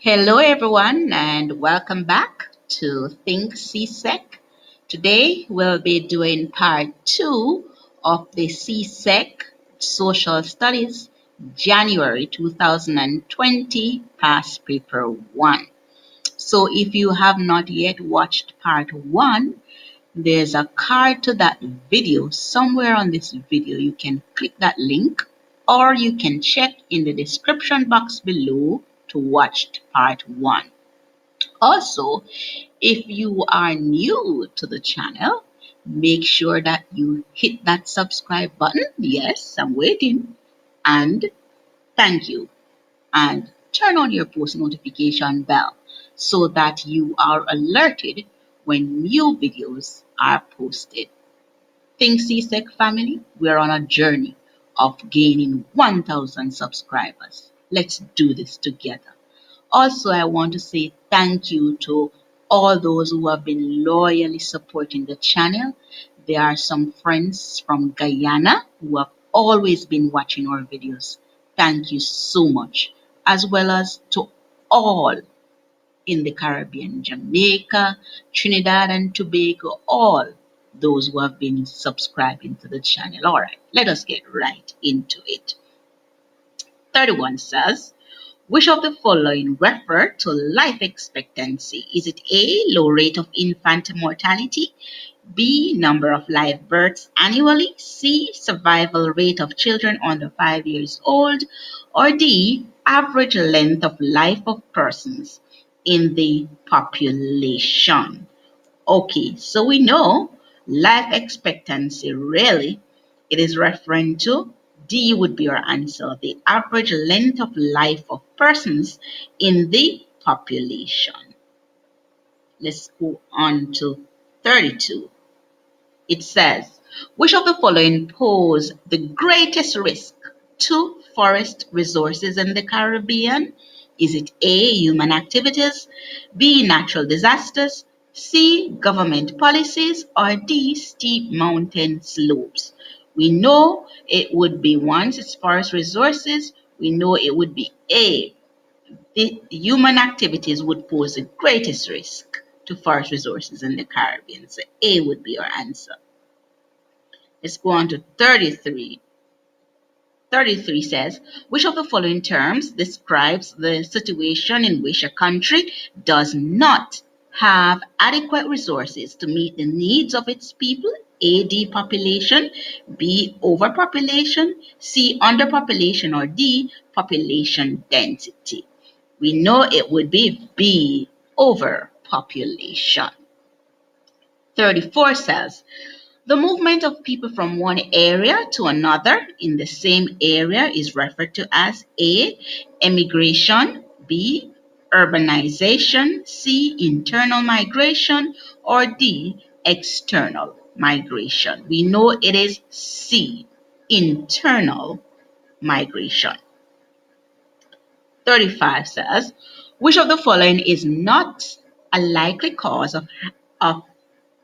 Hello, everyone, and welcome back to Think CSEC. Today, we'll be doing part two of the CSEC Social Studies January 2020 past paper one. So, if you have not yet watched part one, there's a card to that video somewhere on this video. You can click that link or you can check in the description box below to watch part one. Also, if you are new to the channel, make sure that you hit that subscribe button. Yes, I'm waiting. And thank you. And turn on your post notification bell so that you are alerted when new videos are posted. Think CSEC family, we're on a journey of gaining 1,000 subscribers. Let's do this together. Also, I want to say thank you to all those who have been loyally supporting the channel. There are some friends from Guyana who have always been watching our videos. Thank you so much. As well as to all in the Caribbean, Jamaica, Trinidad and Tobago, all those who have been subscribing to the channel. All right, let us get right into it. 31 says, which of the following refer to life expectancy? Is it A, low rate of infant mortality, B, number of live births annually, C, survival rate of children under 5 years old, or D, average length of life of persons in the population? Okay, so we know life expectancy really, it is referring to D would be our answer, the average length of life of persons in the population. Let's go on to 32. It says, which of the following pose the greatest risk to forest resources in the Caribbean? Is it A, human activities, B, natural disasters, C, government policies, or D, steep mountain slopes? We know it would be, once it's forest resources, we know it would be A. The human activities would pose the greatest risk to forest resources in the Caribbean. So A would be our answer. Let's go on to 33. 33 says, which of the following terms describes the situation in which a country does not have adequate resources to meet the needs of its people? A, depopulation, B, overpopulation, C, underpopulation, or D, population density. We know it would be B, overpopulation. 34 says, the movement of people from one area to another in the same area is referred to as A, emigration, B, urbanization, C, internal migration, or D, external migration. We know it is C, internal migration. 35 says, which of the following is not a likely cause of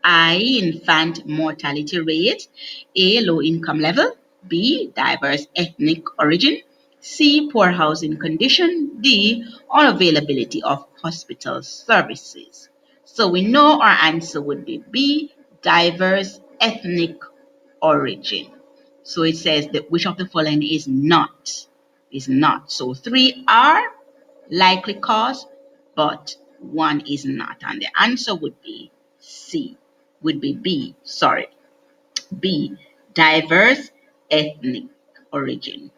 high infant mortality rate? A, low income level, B, diverse ethnic origin, C, poor housing condition, D, unavailability of hospital services. So we know our answer would be B, diverse ethnic origin. So it says that which of the following is not. So 3 are likely cause, but 1 is not. And the answer would be C, would be B, sorry, B, diverse ethnic origin.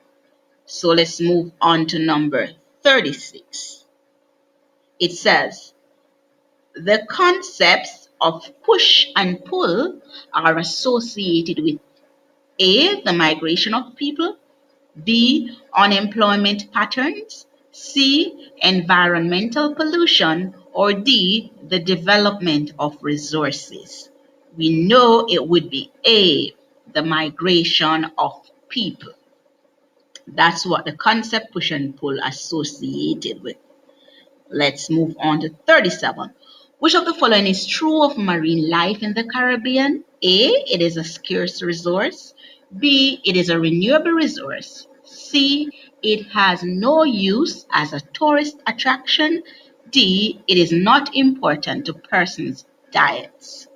So let's move on to number 36. It says, the concepts of push and pull are associated with A, the migration of people, B, unemployment patterns, C, environmental pollution, or D, the development of resources. We know it would be A, the migration of people. That's what the concept push and pull associated with. Let's move on to 37. Which of the following is true of marine life in the Caribbean? A, it is a scarce resource. B, it is a renewable resource. C, It has no use as a tourist attraction. D. It is not important to persons' diets.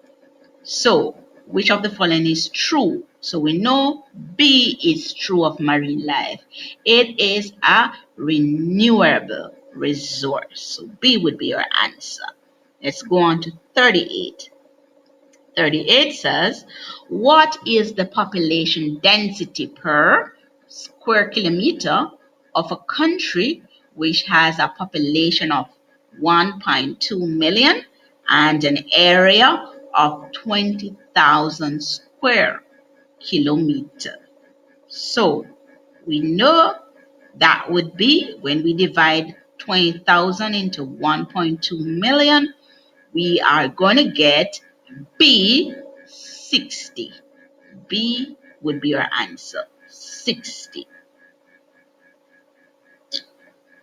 So, which of the following is true? So we know B is true of marine life. It is a renewable resource. So B would be your answer. Let's go on to 38. 38 says, what is the population density per square kilometer of a country which has a population of 1.2 million and an area of 20,000 square kilometer? So we know that would be when we divide 20,000 into 1.2 million, we are going to get B 60. B would be your answer. 60.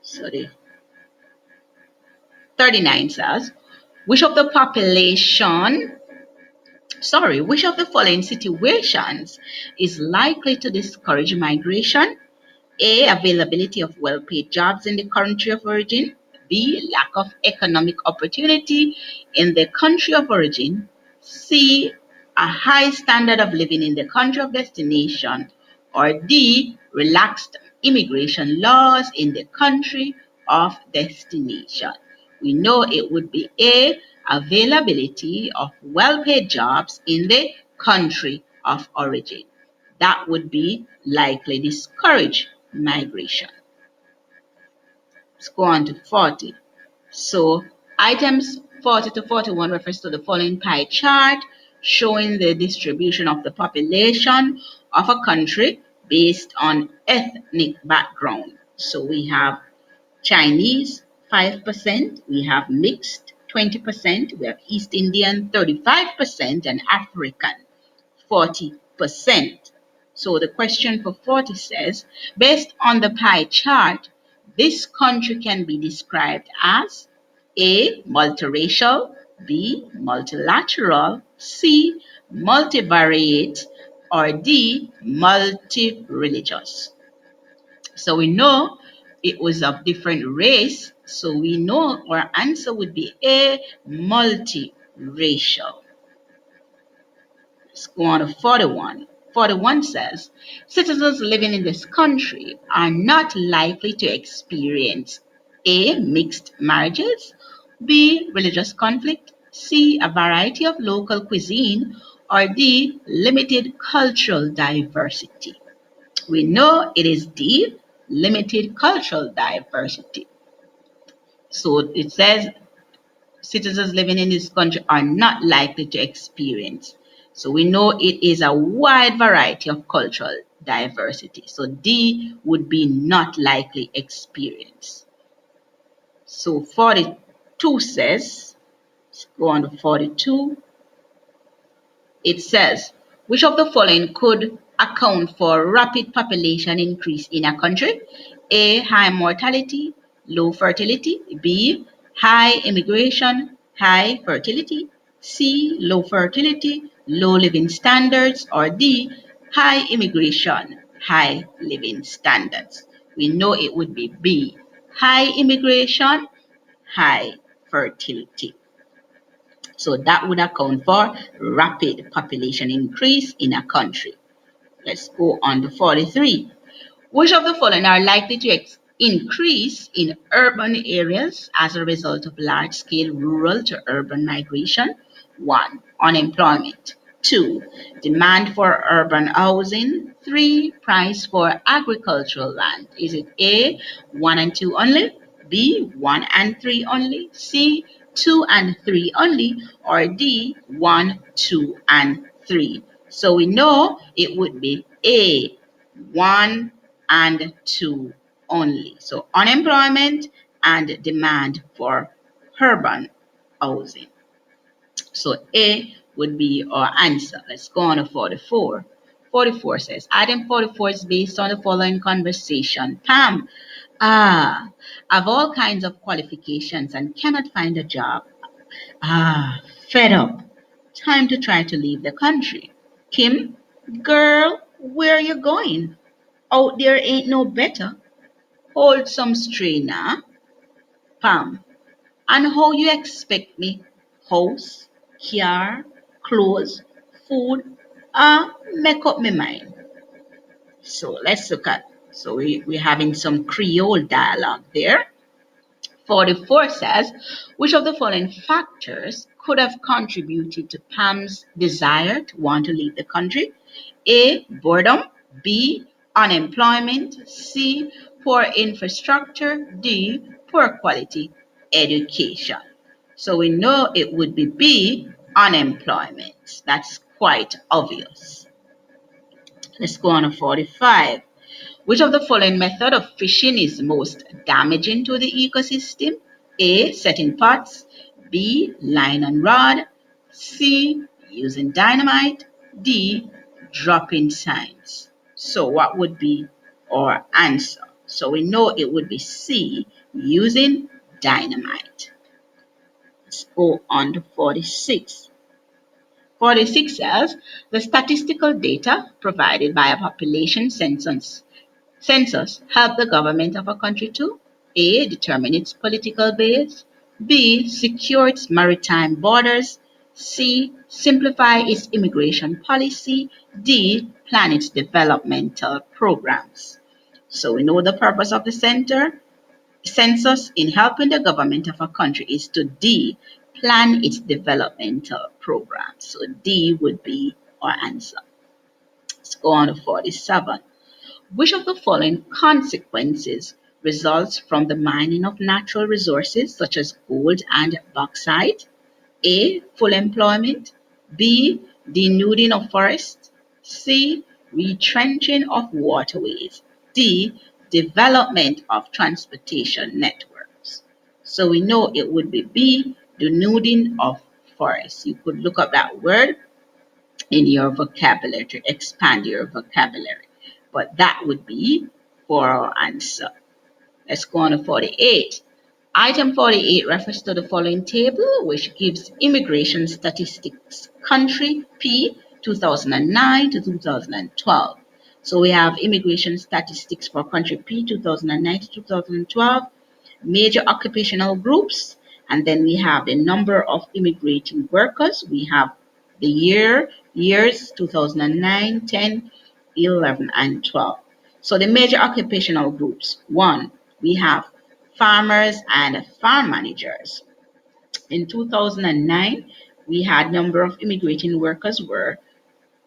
Sorry. 39 says, which of the population, which of the following situations is likely to discourage migration? A. Availability of well paid jobs in the country of origin. B. Lack of economic opportunity in the country of origin. C. A high standard of living in the country of destination. Or D. Relaxed immigration laws in the country of destination. We know it would be A. Availability of well paid jobs in the country of origin. That would be likely discourage migration. Let's go on to 40. So items 40 to 41 refers to the following pie chart showing the distribution of the population of a country based on ethnic background. So we have Chinese 5%, we have mixed 20%, we have East Indian 35%, and African 40%. So the question for 40 says, based on the pie chart, this country can be described as A. Multiracial, B. Multilateral, C. Multivariate, or D. Multi-religious. So we know it was of different race, so we know our answer would be A. Multiracial. Let's go on to 41. 41 says, citizens living in this country are not likely to experience A. Mixed marriages, B. Religious conflict, C. A variety of local cuisine, or D. Limited cultural diversity. We know it is D. Limited cultural diversity. So it says citizens living in this country are not likely to experience. So we know it is a wide variety of cultural diversity. So D would be not likely experience. So 42 says, let's go on to 42. It says, which of the following could account for rapid population increase in a country? A. High mortality, low fertility. B. High immigration, high fertility. C. Low fertility, low living standards. Or D. High immigration, high living standards. We know it would be B. High immigration, high fertility. So that would account for rapid population increase in a country. Let's go on to 43. Which of the following are likely to increase in urban areas as a result of large-scale rural to urban migration? 1. Unemployment. 2. Demand for urban housing. 3. Price for agricultural land. Is it A, 1 and 2 only? B, 1 and 3 only? C, 2 and 3 only? Or D, 1, 2 and 3? So we know it would be A, 1 and 2 only. So unemployment and demand for urban housing. So A would be our answer. Let's go on to 44. 44 says, item 44 is based on the following conversation. Pam, have all kinds of qualifications and cannot find a job. Fed up. Time to try to leave the country. Kim, girl, where are you going? Out there ain't no better. hold some strainer, palm. And how you expect me? House, car, clothes, food, make up my mind. So let's look at, so we're having some Creole dialogue there. 44 says, which of the following factors could have contributed to Pam's desire to want to leave the country? A. Boredom. B. Unemployment. C. Poor infrastructure. D. Poor quality education. So we know it would be B. Unemployment. That's quite obvious. Let's go on to 45. Which of the following method of fishing is most damaging to the ecosystem? A. Setting pots. B. Line and rod. C. Using dynamite. D. Dropping signs. So what would be our answer? So we know it would be C. Using dynamite. Let's go on to 46. 46 says the statistical data provided by a population census help the government of a country to A. Determine its political base, B. Secure its maritime borders, C. Simplify its immigration policy, D. Plan its developmental programs. So we know the purpose of the census in helping the government of a country is to D. Plan its developmental programs. So D would be our answer. Let's go on to 47. Which of the following consequences results from the mining of natural resources such as gold and bauxite? A. Full employment. B. Denuding of forests. C. Retrenching of waterways. D. Development of transportation networks. So we know it would be B. Denuding of forests. You could look up that word in your vocabulary to expand your vocabulary. But that would be for our answer. Let's go on to 48. Item 48 refers to the following table, which gives immigration statistics country P 2009 to 2012. So we have immigration statistics for country P 2009 to 2012, major occupational groups, and then we have the number of immigrating workers. We have the years 2009, 10, 11, and 12. So the major occupational groups. One, we have farmers and farm managers. In 2009, we had number of immigrating workers were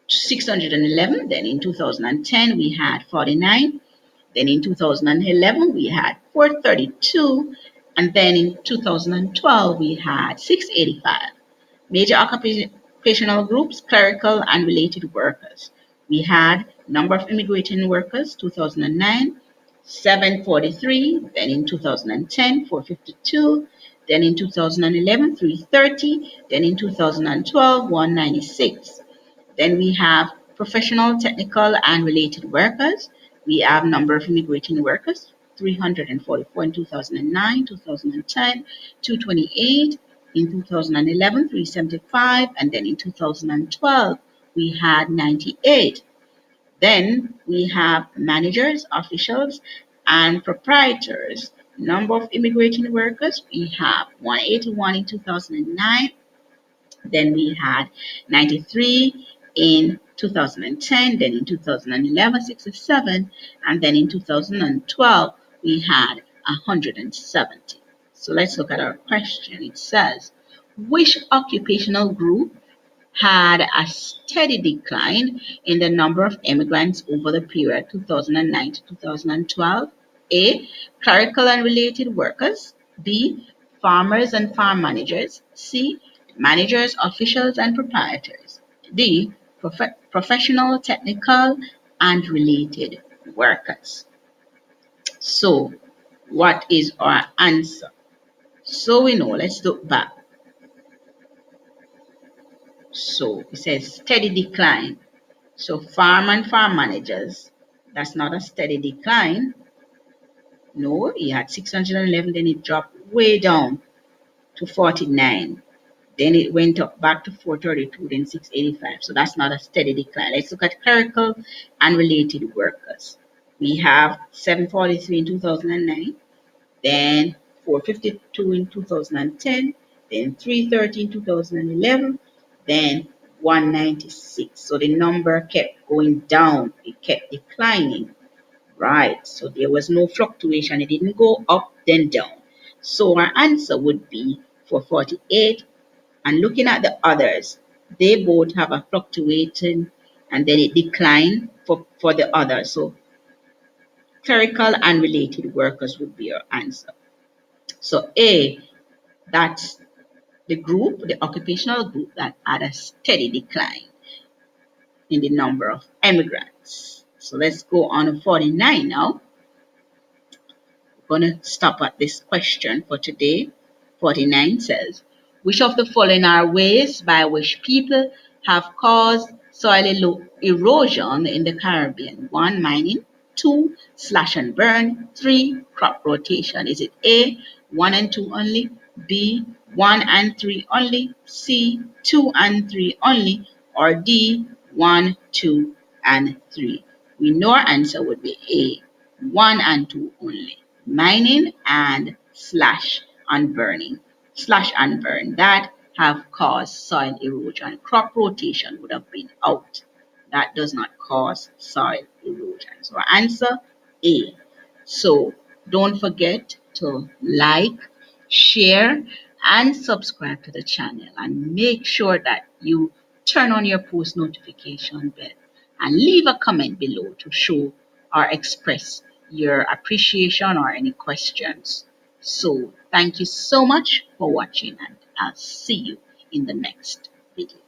611. Then in 2010, we had 49. Then in 2011, we had 432. And then in 2012, we had 685. Major occupational groups, clerical and related workers. We had number of immigrating workers, 2009, 743, then in 2010, 452, then in 2011, 330, then in 2012, 196. Then we have professional, technical, and related workers. We have number of immigrating workers, 344 in 2009, 2010, 228, in 2011, 375, and then in 2012, we had 98. Then we have managers, officials, and proprietors. Number of immigrating workers, we have 181 in 2009, then we had 93 in 2010, then in 2011, 67, and then in 2012, we had 170. So let's look at our question. It says, which occupational group had a steady decline in the number of immigrants over the period 2009 to 2012? A. Clerical and related workers. B. Farmers and farm managers. C. Managers, officials, and proprietors. D. Professional, technical, and related workers. So, what is our answer? So we know, let's look back. So it says steady decline. So farm and farm managers, that's not a steady decline. No, he had 611, then it dropped way down to 49. Then it went up back to 432, then 685. So that's not a steady decline. Let's look at clerical and related workers. We have 743 in 2009, then 452 in 2010, then 330 in 2011, then 196. So the number kept going down, it kept declining, right? So there was no fluctuation, it didn't go up then down. So our answer would be for 48. And looking at the others, they both have a fluctuating and then it declined for the others. So clerical and related workers would be your answer. So A, that's the group, the occupational group that had a steady decline in the number of immigrants. So let's go on to 49 now. We're going to stop at this question for today. 49 says, which of the following are ways by which people have caused soil erosion in the Caribbean? 1, mining. 2, slash and burn. 3, crop rotation. Is it A, 1 and 2 only? B, 1 and 3 only? C, 2 and 3 only? Or D, 1, 2, and 3? We know our answer would be A, 1 and 2 only. Mining and slash and burning. Slash and burn that have caused soil erosion. Crop rotation would have been out. That does not cause soil erosion. So our answer A. So don't forget to like, share, and subscribe to the channel, and make sure that you turn on your post notification bell and leave a comment below to show or express your appreciation or any questions. So thank you so much for watching, and I'll see you in the next video.